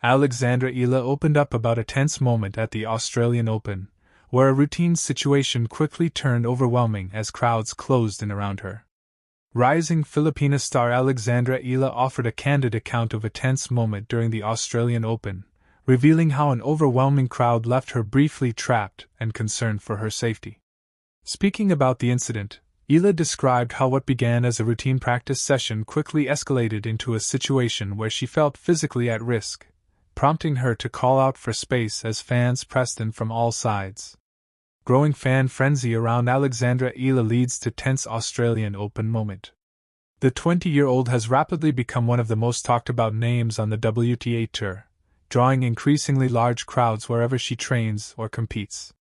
Alexander Eala opened up about a tense moment at the Australian Open, where a routine situation quickly turned overwhelming as crowds closed in around her. Rising Filipino star Alexandra Eala offered a candid account of a tense moment during the Australian Open, revealing how an overwhelming crowd left her briefly trapped and concerned for her safety. Speaking about the incident, Eala described how what began as a routine practice session quickly escalated into a situation where she felt physically at risk, prompting her to call out for space as fans pressed in from all sides. Growing fan frenzy around Alexandra Eala leads to tense Australian Open moment. The 20-year-old has rapidly become one of the most talked about names on the WTA Tour, drawing increasingly large crowds wherever she trains or competes.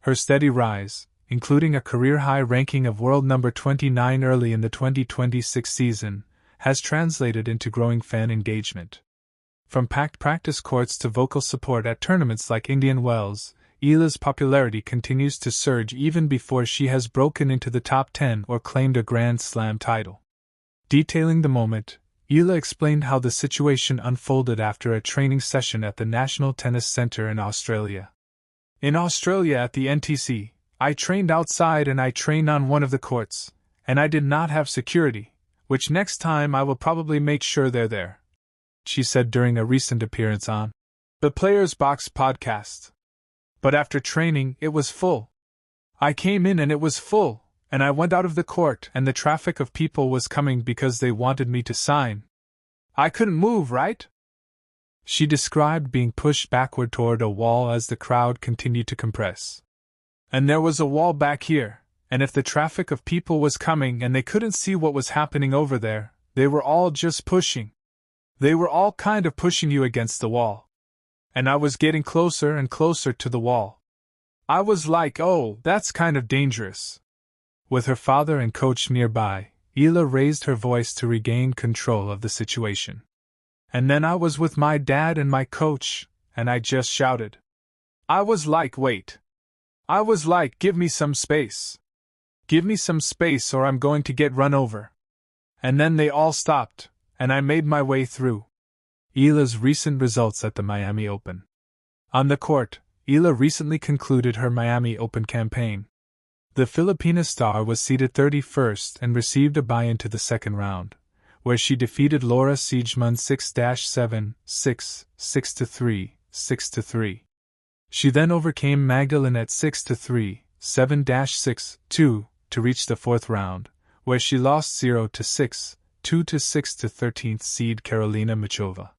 Her steady rise, including a career-high ranking of world number 29 early in the 2026 season, has translated into growing fan engagement. From packed practice courts to vocal support at tournaments like Indian Wells, Eala's popularity continues to surge even before she has broken into the top 10 or claimed a Grand Slam title. Detailing the moment, Eala explained how the situation unfolded after a training session at the National Tennis Centre in Australia. In Australia at the NTC, I trained outside and I trained on one of the courts, and I did not have security, which next time I will probably make sure they're there, she said during a recent appearance on the Players Box podcast. But after training, it was full. I came in and it was full, and I went out of the court and the traffic of people was coming because they wanted me to sign. I couldn't move, right? She described being pushed backward toward a wall as the crowd continued to compress. And there was a wall back here, and if the traffic of people was coming and they couldn't see what was happening over there, they were all just pushing. They were all kind of pushing you against the wall. And I was getting closer and closer to the wall. I was like, oh, that's kind of dangerous. With her father and coach nearby, Eala raised her voice to regain control of the situation. And then I was with my dad and my coach, and I just shouted. I was like, wait. I was like, give me some space. Give me some space or I'm going to get run over. And then they all stopped, and I made my way through. Eala's recent results at the Miami Open. On the court, Eala recently concluded her Miami Open campaign. The Filipino star was seeded 31st and received a bye-in to the second round, where she defeated Laura Siegemund 6-7, 6, 6-3, 6-3. She then overcame Magdalene at 6-3, 7-6, 2, to reach the fourth round, where she lost 0-6, 2-6 to 13th seed Karolina Muchova.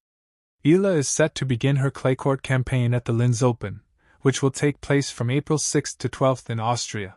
Eala is set to begin her clay court campaign at the Linz Open, which will take place from April 6 to 12 in Austria.